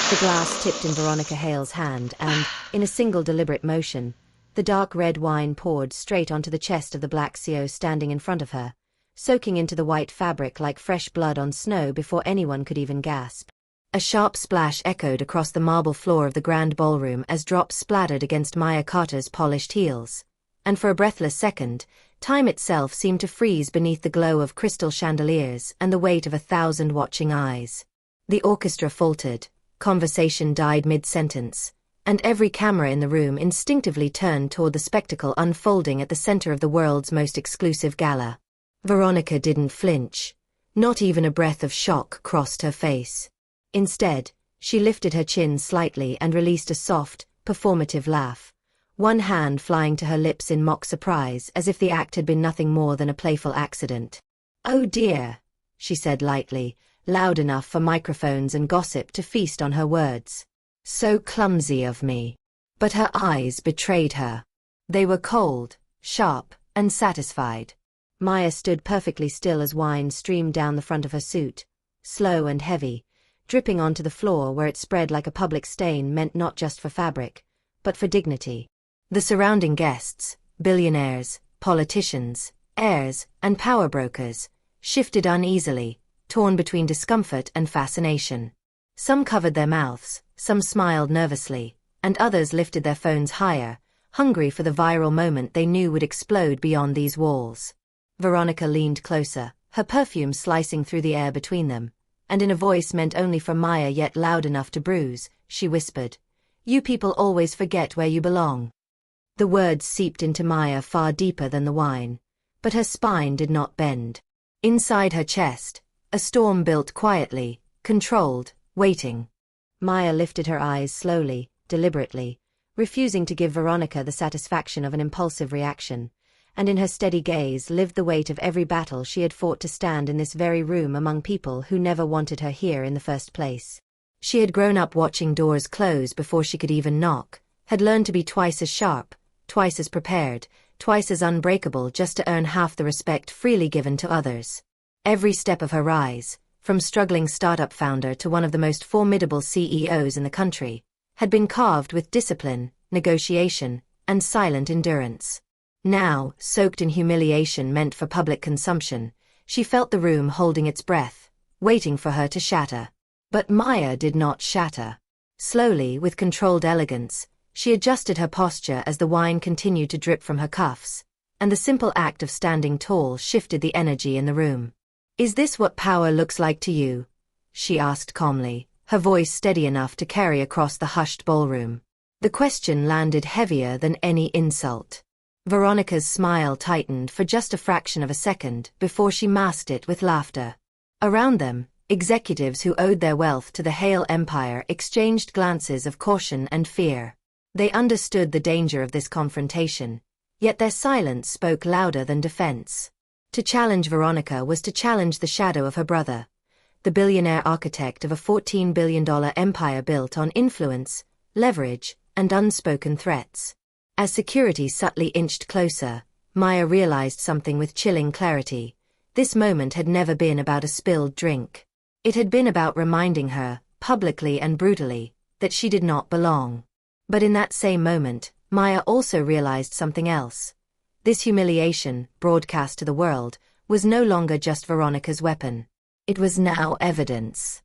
The glass tipped in Veronica Hale's hand and, in a single deliberate motion, the dark red wine poured straight onto the chest of the black CO standing in front of her, soaking into the white fabric like fresh blood on snow before anyone could even gasp. A sharp splash echoed across the marble floor of the grand ballroom as drops splattered against Maya Carter's polished heels, and for a breathless second, time itself seemed to freeze beneath the glow of crystal chandeliers and the weight of 1,000 watching eyes. The orchestra faltered, conversation died mid-sentence, and every camera in the room instinctively turned toward the spectacle unfolding at the center of the world's most exclusive gala. Veronica didn't flinch. Not even a breath of shock crossed her face. Instead, she lifted her chin slightly and released a soft, performative laugh, one hand flying to her lips in mock surprise as if the act had been nothing more than a playful accident. "Oh dear," she said lightly, loud enough for microphones and gossip to feast on her words. "So clumsy of me." But her eyes betrayed her. They were cold, sharp, and satisfied. Maya stood perfectly still as wine streamed down the front of her suit, slow and heavy, dripping onto the floor where it spread like a public stain meant not just for fabric, but for dignity. The surrounding guests, billionaires, politicians, heirs, and power brokers, shifted uneasily, torn between discomfort and fascination. Some covered their mouths, some smiled nervously, and others lifted their phones higher, hungry for the viral moment they knew would explode beyond these walls. Veronica leaned closer, her perfume slicing through the air between them, and in a voice meant only for Maya yet loud enough to bruise, she whispered, "You people always forget where you belong." The words seeped into Maya far deeper than the wine, but her spine did not bend. Inside her chest, a storm built quietly, controlled, waiting. Maya lifted her eyes slowly, deliberately, refusing to give Veronica the satisfaction of an impulsive reaction, and in her steady gaze lived the weight of every battle she had fought to stand in this very room among people who never wanted her here in the first place. She had grown up watching doors close before she could even knock, had learned to be twice as sharp, twice as prepared, twice as unbreakable just to earn half the respect freely given to others. Every step of her rise, from struggling startup founder to one of the most formidable CEOs in the country, had been carved with discipline, negotiation, and silent endurance. Now, soaked in humiliation meant for public consumption, she felt the room holding its breath, waiting for her to shatter. But Maya did not shatter. Slowly, with controlled elegance, she adjusted her posture as the wine continued to drip from her cuffs, and the simple act of standing tall shifted the energy in the room. "Is this what power looks like to you?" she asked calmly, her voice steady enough to carry across the hushed ballroom. The question landed heavier than any insult. Veronica's smile tightened for just a fraction of a second before she masked it with laughter. Around them, executives who owed their wealth to the Hale empire exchanged glances of caution and fear. They understood the danger of this confrontation, yet their silence spoke louder than defense. To challenge Veronica was to challenge the shadow of her brother, the billionaire architect of a $14 billion empire built on influence, leverage, and unspoken threats. As security subtly inched closer, Maya realized something with chilling clarity. This moment had never been about a spilled drink. It had been about reminding her, publicly and brutally, that she did not belong. But in that same moment, Maya also realized something else. This humiliation, broadcast to the world, was no longer just Veronica's weapon. It was now evidence.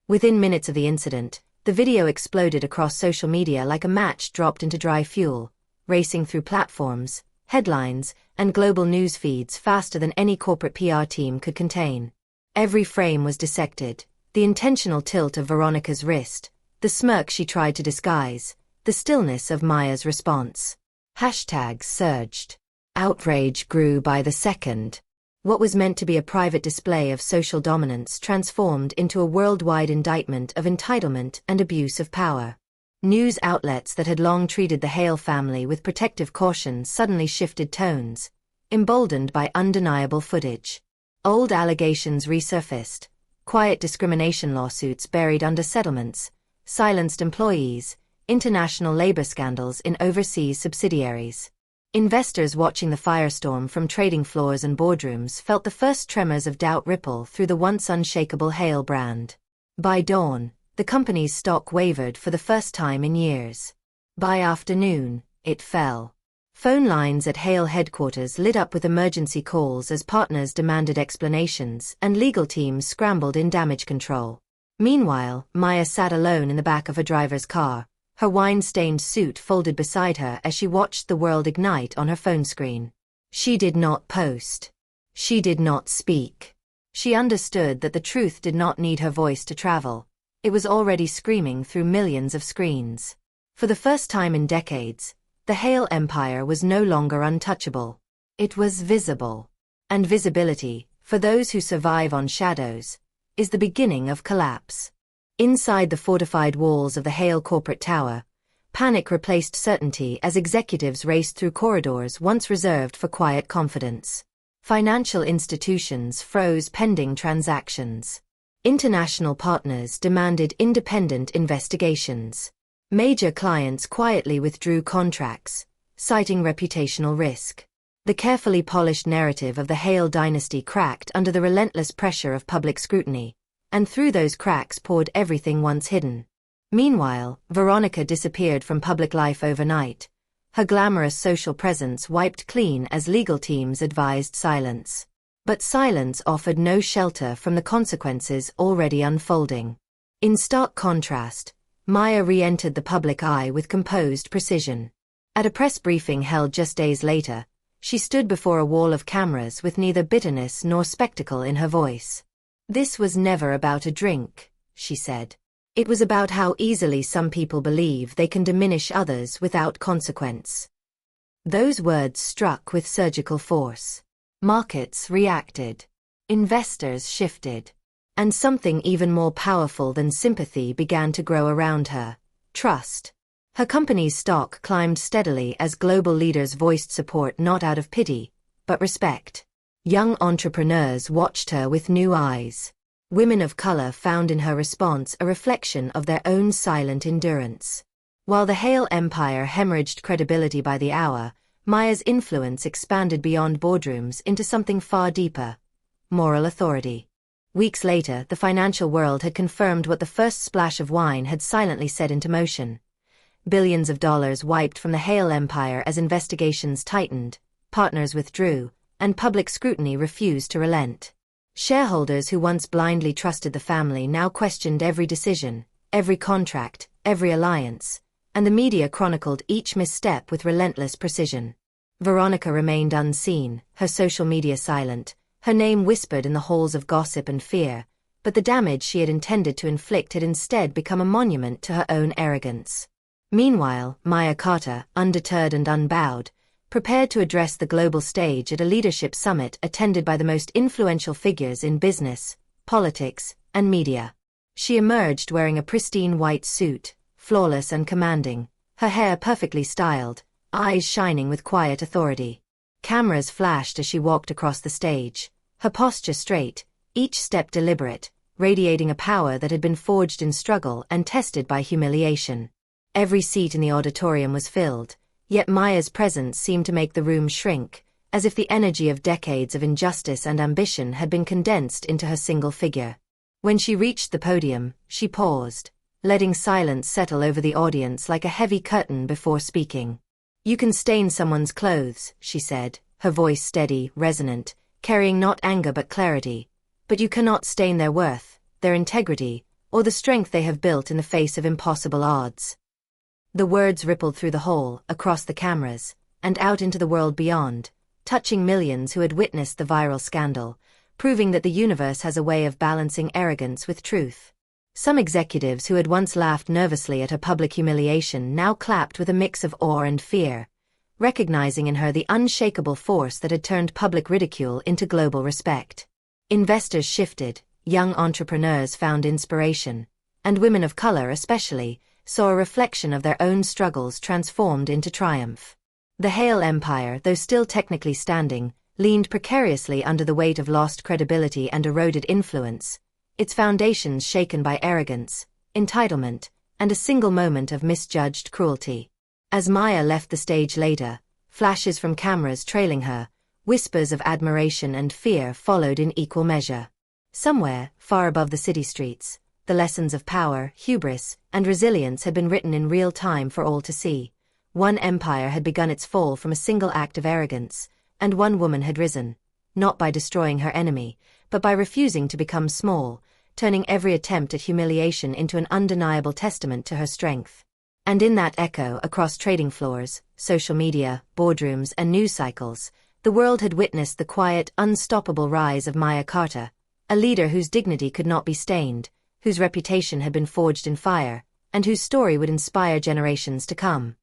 Within minutes of the incident, the video exploded across social media like a match dropped into dry fuel, racing through platforms, headlines, and global news feeds faster than any corporate PR team could contain. Every frame was dissected, the intentional tilt of Veronica's wrist, the smirk she tried to disguise, the stillness of Maya's response. Hashtags surged. Outrage grew by the second. What was meant to be a private display of social dominance transformed into a worldwide indictment of entitlement and abuse of power. News outlets that had long treated the Hale family with protective caution suddenly shifted tones, emboldened by undeniable footage. Old allegations resurfaced, quiet discrimination lawsuits buried under settlements, silenced employees, international labor scandals in overseas subsidiaries. Investors watching the firestorm from trading floors and boardrooms felt the first tremors of doubt ripple through the once unshakable Hale brand. By dawn, The company's stock wavered for the first time in years. By afternoon, it fell. Phone lines at Hale headquarters lit up with emergency calls as partners demanded explanations and legal teams scrambled in damage control. Meanwhile, Maya sat alone in the back of her driver's car, her wine-stained suit folded beside her as she watched the world ignite on her phone screen. She did not post. She did not speak. She understood that the truth did not need her voice to travel. It was already screaming through millions of screens. For the first time in decades, the Hale empire was no longer untouchable. It was visible. And visibility, for those who survive on shadows, is the beginning of collapse. Inside the fortified walls of the Hale corporate tower, panic replaced certainty as executives raced through corridors once reserved for quiet confidence. Financial institutions froze pending transactions. International partners demanded independent investigations. Major clients quietly withdrew contracts, citing reputational risk. The carefully polished narrative of the Hale dynasty cracked under the relentless pressure of public scrutiny, and through those cracks poured everything once hidden. Meanwhile, Veronica disappeared from public life overnight, her glamorous social presence wiped clean as legal teams advised silence. But silence offered no shelter from the consequences already unfolding. In stark contrast, Maya re-entered the public eye with composed precision. At a press briefing held just days later, she stood before a wall of cameras with neither bitterness nor spectacle in her voice. "This was never about a drink," she said. "It was about how easily some people believe they can diminish others without consequence." Those words struck with surgical force. Markets reacted. Investors shifted. And something even more powerful than sympathy began to grow around her: trust. Her company's stock climbed steadily as global leaders voiced support not out of pity, but respect. Young entrepreneurs watched her with new eyes. Women of color found in her response a reflection of their own silent endurance. While the Hale empire hemorrhaged credibility by the hour, Maya's influence expanded beyond boardrooms into something far deeper: moral authority. Weeks later, the financial world had confirmed what the first splash of wine had silently set into motion. Billions of dollars wiped from the Hale empire as investigations tightened, partners withdrew, and public scrutiny refused to relent. Shareholders who once blindly trusted the family now questioned every decision, every contract, every alliance, and the media chronicled each misstep with relentless precision. Veronica remained unseen, her social media silent, her name whispered in the halls of gossip and fear, but the damage she had intended to inflict had instead become a monument to her own arrogance. Meanwhile, Maya Carter, undeterred and unbowed, prepared to address the global stage at a leadership summit attended by the most influential figures in business, politics, and media. She emerged wearing a pristine white suit, flawless and commanding, her hair perfectly styled, eyes shining with quiet authority. Cameras flashed as she walked across the stage, her posture straight, each step deliberate, radiating a power that had been forged in struggle and tested by humiliation. Every seat in the auditorium was filled, yet Maya's presence seemed to make the room shrink, as if the energy of decades of injustice and ambition had been condensed into her single figure. When she reached the podium, she paused, letting silence settle over the audience like a heavy curtain before speaking. "You can stain someone's clothes," she said, her voice steady, resonant, carrying not anger but clarity, "but you cannot stain their worth, their integrity, or the strength they have built in the face of impossible odds." The words rippled through the hall, across the cameras, and out into the world beyond, touching millions who had witnessed the viral scandal, proving that the universe has a way of balancing arrogance with truth. Some executives who had once laughed nervously at her public humiliation now clapped with a mix of awe and fear, recognizing in her the unshakable force that had turned public ridicule into global respect. Investors shifted, young entrepreneurs found inspiration, and women of color especially saw a reflection of their own struggles transformed into triumph. The Hale empire, though still technically standing, leaned precariously under the weight of lost credibility and eroded influence, its foundations shaken by arrogance, entitlement, and a single moment of misjudged cruelty. As Maya left the stage later, flashes from cameras trailing her, whispers of admiration and fear followed in equal measure. Somewhere, far above the city streets, the lessons of power, hubris, and resilience had been written in real time for all to see. One empire had begun its fall from a single act of arrogance, and one woman had risen, not by destroying her enemy, but by refusing to become small, turning every attempt at humiliation into an undeniable testament to her strength. And in that echo, across trading floors, social media, boardrooms, and news cycles, the world had witnessed the quiet, unstoppable rise of Maya Carta, a leader whose dignity could not be stained, whose reputation had been forged in fire, and whose story would inspire generations to come.